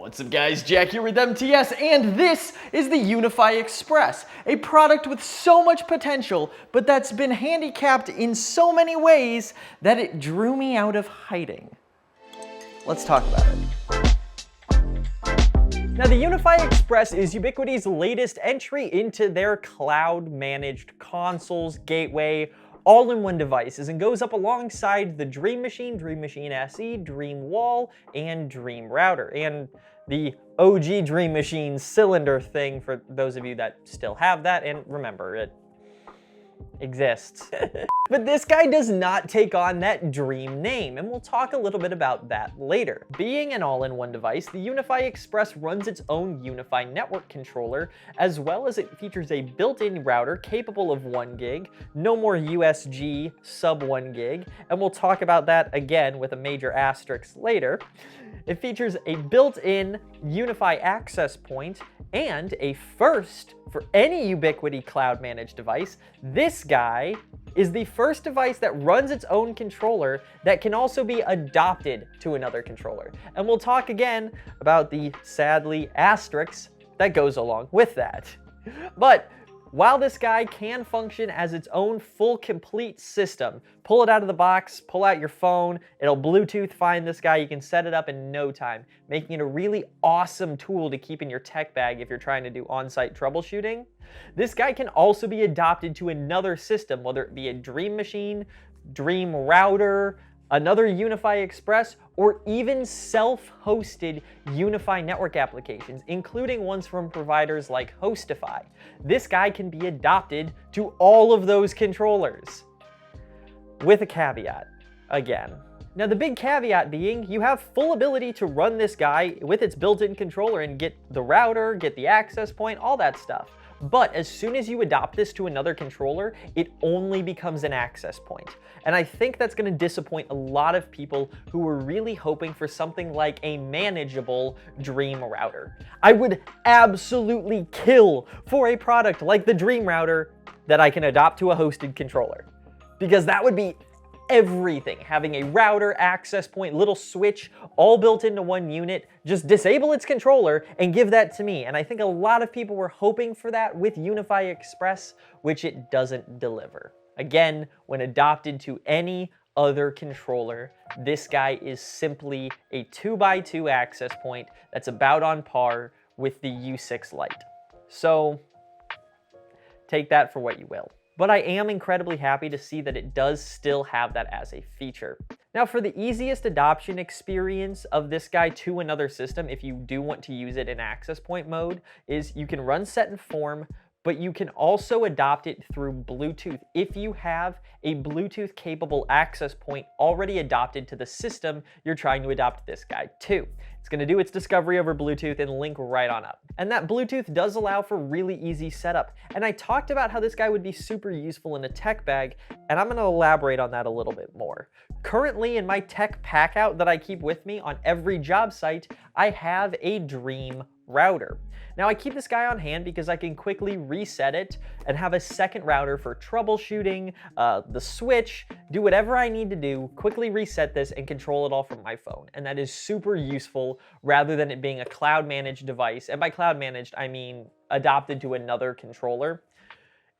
What's up guys, Jack here with MTS, and this is the UniFi Express, a product with so much potential, but that's been handicapped in so many ways that it drew me out of hiding. Let's talk about it. Now, the UniFi Express is Ubiquiti's latest entry into their cloud-managed consoles, gateway, all-in-one devices, and goes up alongside the Dream Machine, Dream Machine SE, Dream Wall, and Dream Router, and the OG Dream Machine cylinder thing for those of you that still have that, and remember, it exists. But this guy does not take on that Dream name, and we'll talk a little bit about that later. Being an all-in-one device, the UniFi Express runs its own UniFi network controller, as well as it features a built-in router capable of 1 gig, no more USG sub 1 gig, and we'll talk about that again with a major asterisk later. It features a built-in UniFi access point, and a first for any Ubiquiti cloud-managed device. This guy is the first device that runs its own controller that can also be adopted to another controller. And we'll talk again about the, sadly, asterisks that goes along with that. But while this guy can function as its own full complete system, pull it out of the box, pull out your phone, it'll Bluetooth find this guy, you can set it up in no time, making it a really awesome tool to keep in your tech bag if you're trying to do on-site troubleshooting. This guy can also be adopted to another system, whether it be a Dream Machine, Dream Router, another UniFi Express, or even self-hosted UniFi network applications, including ones from providers like Hostify. This guy can be adopted to all of those controllers, with a caveat, again. Now, the big caveat being, you have full ability to run this guy with its built-in controller and get the router, get the access point, all that stuff. But as soon as you adopt this to another controller, it only becomes an access point. And I think that's going to disappoint a lot of people who were really hoping for something like a manageable Dream Router. I would absolutely kill for a product like the Dream Router that I can adopt to a hosted controller, because that would be everything. Having a router, access point, little switch, all built into one unit, just disable its controller and give that to me. And I think a lot of people were hoping for that with UniFi Express, which it doesn't deliver. Again, when adopted to any other controller, this guy is simply a 2x2 access point that's about on par with the U6 Lite. So take that for what you will. But I am incredibly happy to see that it does still have that as a feature. Now, for the easiest adoption experience of this guy to another system, if you do want to use it in access point mode, is you can run set and form, but you can also adopt it through Bluetooth if you have a Bluetooth capable access point already adopted to the system you're trying to adopt this guy to. It's going to do its discovery over Bluetooth and link right on up. And that Bluetooth does allow for really easy setup. And I talked about how this guy would be super useful in a tech bag, and I'm going to elaborate on that a little bit more. Currently, in my tech pack out that I keep with me on every job site, I have a Dream Router. Now, I keep this guy on hand because I can quickly reset it and have a second router for troubleshooting, the switch, do whatever I need to do, quickly reset this and control it all from my phone. And that is super useful rather than it being a cloud-managed device. And by cloud-managed, I mean adopted to another controller.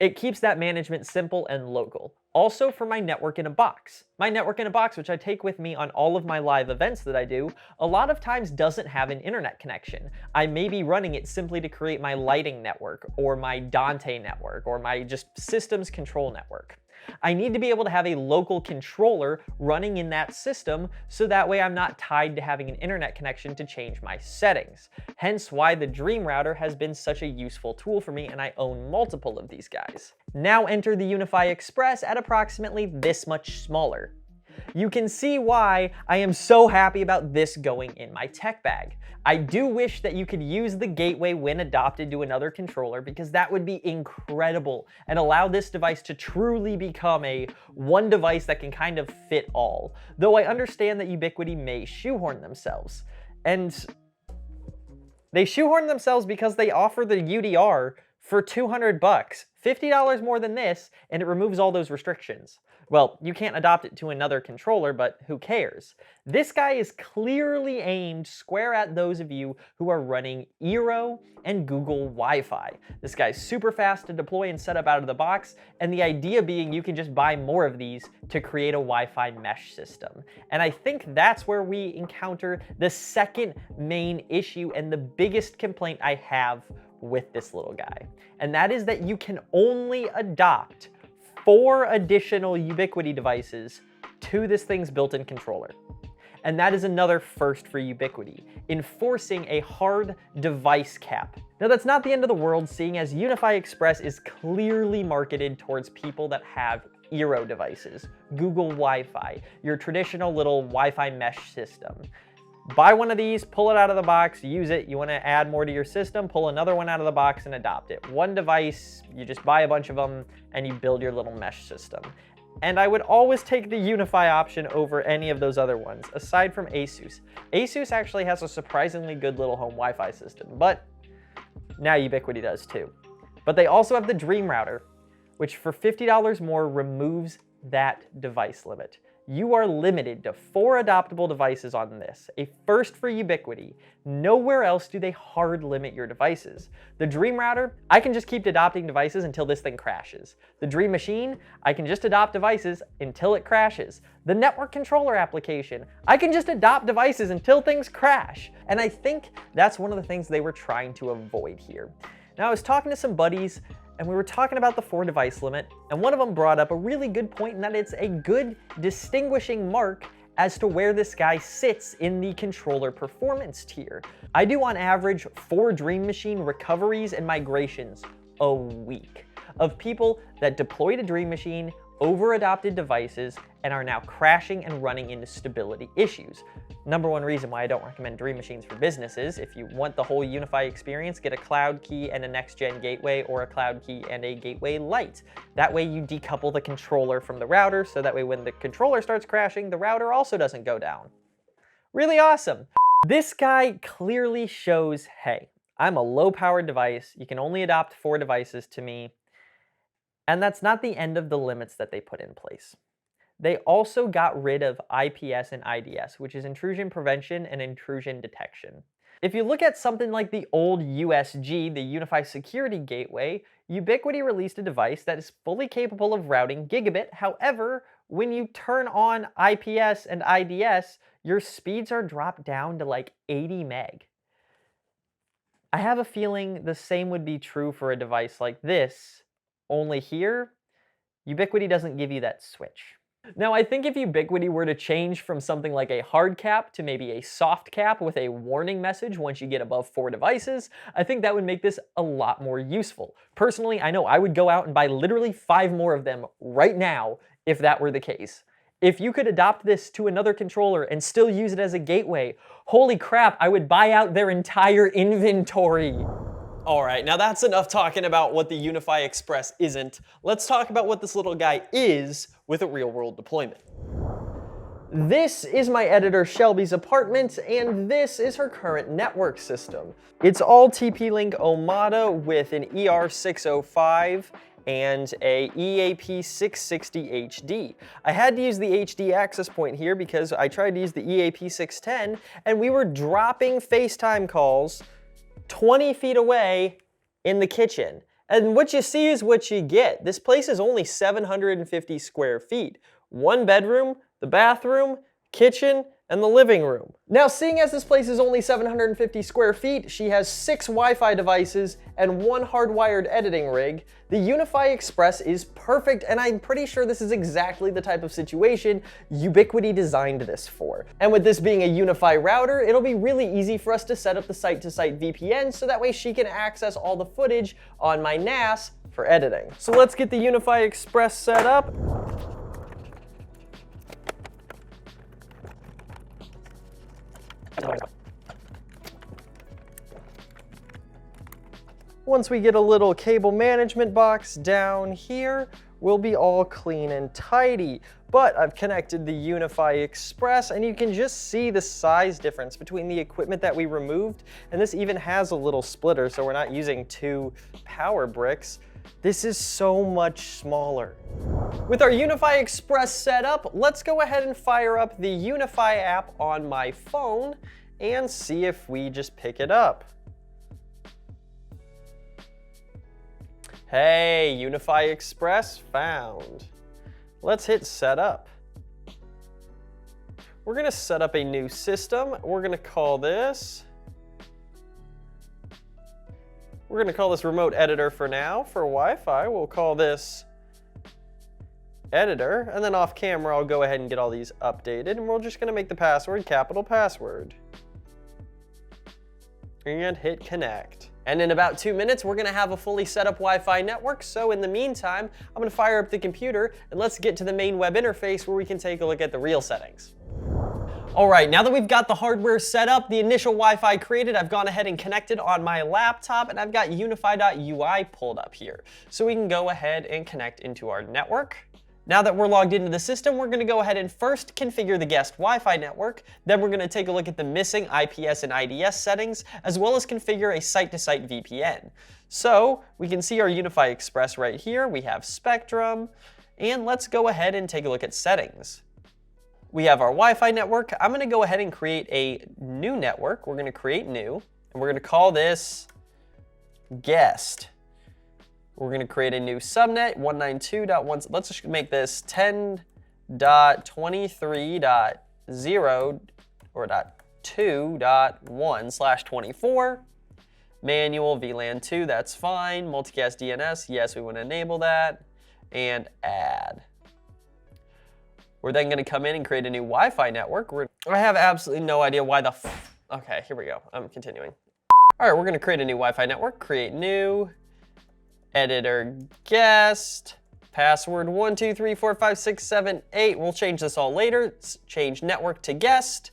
It keeps that management simple and local. Also for my network in a box. My network in a box, which I take with me on all of my live events that I do, a lot of times doesn't have an internet connection. I may be running it simply to create my lighting network, or my Dante network, or my just systems control network. I need to be able to have a local controller running in that system, so that way I'm not tied to having an internet connection to change my settings. Hence why the Dream Router has been such a useful tool for me, and I own multiple of these guys. Now enter the UniFi Express at approximately this much smaller. You can see why I am so happy about this going in my tech bag. I do wish that you could use the gateway when adopted to another controller, because that would be incredible and allow this device to truly become a one device that can kind of fit all. Though I understand that Ubiquiti may shoehorn themselves. And they shoehorn themselves because they offer the UDR for $200, $50 more than this, and it removes all those restrictions. Well, you can't adopt it to another controller, but who cares? This guy is clearly aimed square at those of you who are running Eero and Google Wi-Fi. This guy's super fast to deploy and set up out of the box, and the idea being you can just buy more of these to create a Wi-Fi mesh system. And I think that's where we encounter the second main issue and the biggest complaint I have with this little guy. And that is that you can only adopt 4 additional Ubiquiti devices to this thing's built-in controller. And that is another first for Ubiquiti, enforcing a hard device cap. Now that's not the end of the world, seeing as UniFi Express is clearly marketed towards people that have Eero devices, Google Wi-Fi, your traditional little Wi-Fi mesh system. Buy one of these, pull it out of the box, use it. You want to add more to your system, pull another one out of the box and adopt it. One device, you just buy a bunch of them and you build your little mesh system. And I would always take the UniFi option over any of those other ones, aside from Asus. Asus actually has a surprisingly good little home Wi-Fi system, but now Ubiquiti does too. But they also have the Dream Router, which for $50 more removes that device limit. You are limited to 4 adoptable devices on this, a first for Ubiquiti. Nowhere else do they hard limit your devices. The Dream Router, I can just keep adopting devices until this thing crashes. The Dream Machine, I can just adopt devices until it crashes. The Network Controller application, I can just adopt devices until things crash. And I think that's one of the things they were trying to avoid here. Now I was talking to some buddies and we were talking about the 4 device limit, and one of them brought up a really good point in that it's a good distinguishing mark as to where this guy sits in the controller performance tier. I do on average 4 Dream Machine recoveries and migrations a week of people that deployed a Dream Machine, over-adopted devices, and are now crashing and running into stability issues. Number one reason why I don't recommend Dream Machines for businesses: if you want the whole UniFi experience, get a cloud key and a next-gen gateway, or a cloud key and a gateway light. That way you decouple the controller from the router, so that way when the controller starts crashing, the router also doesn't go down. Really awesome. This guy clearly shows, hey, I'm a low-powered device, you can only adopt 4 devices to me, and that's not the end of the limits that they put in place. They also got rid of IPS and IDS, which is intrusion prevention and intrusion detection. If you look at something like the old USG, the UniFi Security Gateway, Ubiquiti released a device that is fully capable of routing gigabit. However, when you turn on IPS and IDS, your speeds are dropped down to like 80 meg. I have a feeling the same would be true for a device like this, only here, Ubiquiti doesn't give you that switch. Now, I think if Ubiquiti were to change from something like a hard cap to maybe a soft cap with a warning message once you get above 4 devices, I think that would make this a lot more useful. Personally, I know I would go out and buy literally 5 more of them right now if that were the case. If you could adopt this to another controller and still use it as a gateway, holy crap, I would buy out their entire inventory. All right, now that's enough talking about what the UniFi Express isn't. Let's talk about what this little guy is with a real-world deployment. This is my editor Shelby's apartment, and this is her current network system. It's all TP-Link Omada with an ER605 and a EAP660 HD. I had to use the HD access point here because I tried to use the EAP610, and we were dropping FaceTime calls 20 feet away in the kitchen. And what you see is what you get. This place is only 750 square feet. 1 bedroom, the bathroom, kitchen, and the living room. Now, seeing as this place is only 750 square feet, she has 6 Wi-Fi devices and 1 hardwired editing rig. The UniFi Express is perfect, and I'm pretty sure this is exactly the type of situation Ubiquiti designed this for. And with this being a UniFi router, it'll be really easy for us to set up the site-to-site VPN so that way she can access all the footage on my NAS for editing. So let's get the UniFi Express set up. Once we get a little cable management box down here, we'll be all clean and tidy. But I've connected the UniFi Express, and you can just see the size difference between the equipment that we removed, and this even has a little splitter, so we're not using 2 power bricks. This is so much smaller. With our UniFi Express set up, let's go ahead and fire up the UniFi app on my phone and see if we just pick it up. Hey, UniFi Express found. Let's hit setup. We're gonna set up a new system. We're gonna call this remote editor for now. For Wi-Fi, we'll call this editor, and then off camera, I'll go ahead and get all these updated, and we're just gonna make the password capital password. And hit connect. And in about 2 minutes, we're gonna have a fully set up Wi-Fi network. So in the meantime, I'm gonna fire up the computer and let's get to the main web interface where we can take a look at the real settings. All right, now that we've got the hardware set up, the initial Wi-Fi created, I've gone ahead and connected on my laptop, and I've got UniFi.ui pulled up here. So we can go ahead and connect into our network. Now that we're logged into the system, we're gonna go ahead and first configure the guest Wi-Fi network. Then we're gonna take a look at the missing IPS and IDS settings, as well as configure a site-to-site VPN. So we can see our UniFi Express right here. We have Spectrum, and let's go ahead and take a look at settings. We have our Wi-Fi network. I'm gonna go ahead and create a new network. We're gonna create new, and we're gonna call this guest. We're gonna create a new subnet, 192.1. Let's just make this 10.23.0 or .2.1/24. Manual VLAN 2, that's fine. Multicast DNS, yes, we wanna enable that. And add. We're then gonna come in and create a new Wi-Fi network. I have absolutely no idea why okay, here we go, I'm continuing. All right, we're gonna create a new Wi-Fi network, create new, editor guest, password 1234567 8. We'll change this all later. Change network to guest,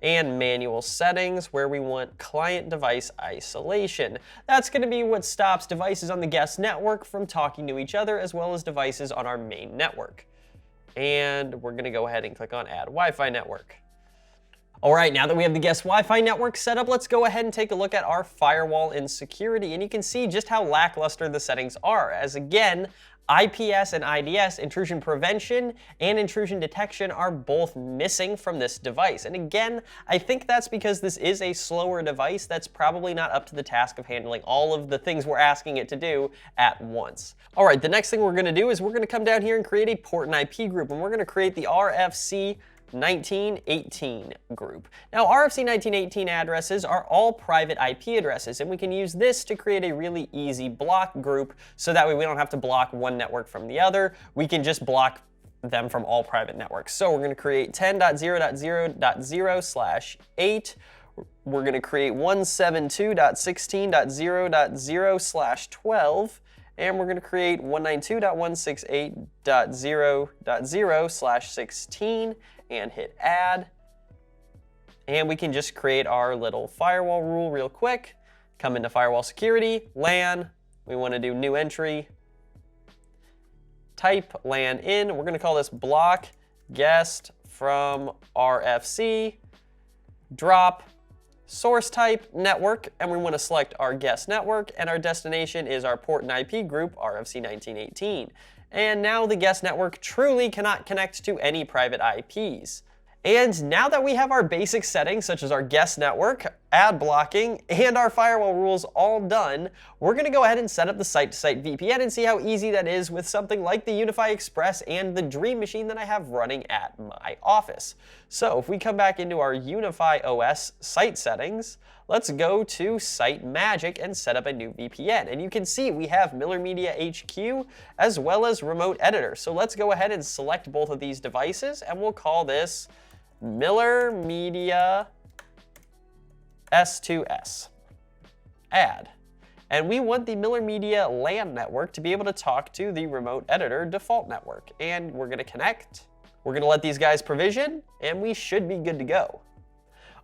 and manual settings where we want client device isolation. That's gonna be what stops devices on the guest network from talking to each other, as well as devices on our main network. And we're gonna go ahead and click on add Wi-Fi network. All right, now that we have the guest Wi-Fi network set up, let's go ahead and take a look at our firewall and security, and you can see just how lackluster the settings are, as again, IPS and IDS, intrusion prevention and intrusion detection, are both missing from this device. And again, I think that's because this is a slower device that's probably not up to the task of handling all of the things we're asking it to do at once. All right, the next thing we're gonna do is we're gonna come down here and create a port and IP group, and we're gonna create the RFC 1918 group. Now, RFC 1918 addresses are all private IP addresses, and we can use this to create a really easy block group, so that way we don't have to block one network from the other. We can just block them from all private networks. So we're going to create 10.0.0.0/8. We're going to create 172.16.0.0/12. And we're going to create 192.168.0.0/16 and hit add. And we can just create our little firewall rule real quick. Come into firewall security, LAN. We want to do new entry. Type LAN in. We're going to call this block guest from RFC. Drop source type network, and we want to select our guest network, and our destination is our port and IP group, RFC 1918. And now the guest network truly cannot connect to any private IPs. And now that we have our basic settings, such as our guest network, ad blocking, and our firewall rules all done, we're going to go ahead and set up the site-to-site VPN and see how easy that is with something like the UniFi Express and the Dream Machine that I have running at my office. So if we come back into our UniFi OS site settings, let's go to Site Magic and set up a new VPN. And you can see we have Miller Media HQ as well as Remote Editor. So let's go ahead and select both of these devices, and we'll call this Miller Media S2S. Add. And we want the Miller Media LAN network to be able to talk to the Remote Editor default network. And we're going to connect. We're going to let these guys provision, and we should be good to go.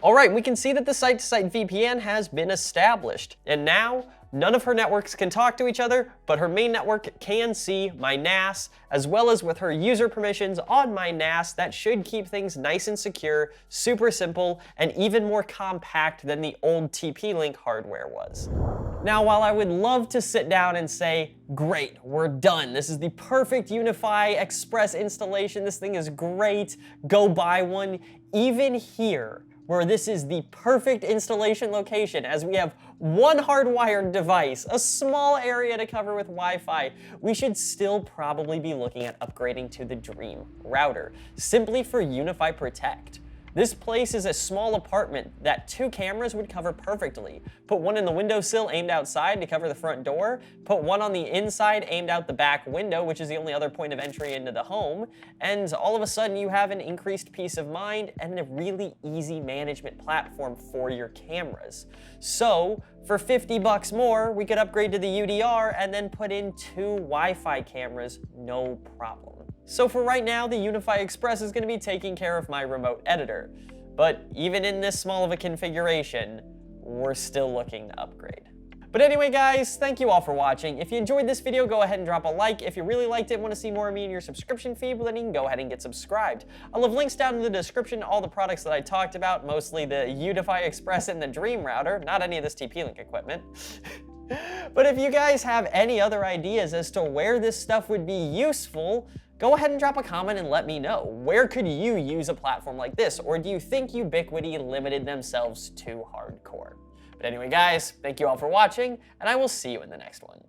All right, we can see that the site-to-site VPN has been established. And now, none of her networks can talk to each other, but her main network can see my NAS, as well as with her user permissions on my NAS. That should keep things nice and secure, super simple, and even more compact than the old TP-Link hardware was. Now, while I would love to sit down and say, great, we're done. This is the perfect UniFi Express installation. This thing is great. Go buy one. Even here, where this is the perfect installation location, as we have one hardwired device, a small area to cover with Wi-Fi, we should still probably be looking at upgrading to the Dream router, simply for UniFi Protect. This place is a small apartment that 2 cameras would cover perfectly. Put one in the windowsill aimed outside to cover the front door, put one on the inside aimed out the back window, which is the only other point of entry into the home, and all of a sudden you have an increased peace of mind and a really easy management platform for your cameras. So, for 50 bucks more, we could upgrade to the UDR and then put in 2 Wi-Fi cameras, no problem. So for right now, the UniFi Express is going to be taking care of my remote editor. But even in this small of a configuration, we're still looking to upgrade. But anyway, guys, thank you all for watching. If you enjoyed this video, go ahead and drop a like. If you really liked it and want to see more of me in your subscription feed, well, then you can go ahead and get subscribed. I'll have links down in the description to all the products that I talked about, mostly the UniFi Express and the Dream router, not any of this TP-Link equipment. But if you guys have any other ideas as to where this stuff would be useful, go ahead and drop a comment and let me know. Where could you use a platform like this? Or do you think Ubiquiti limited themselves too hardcore? But anyway, guys, thank you all for watching, and I will see you in the next one.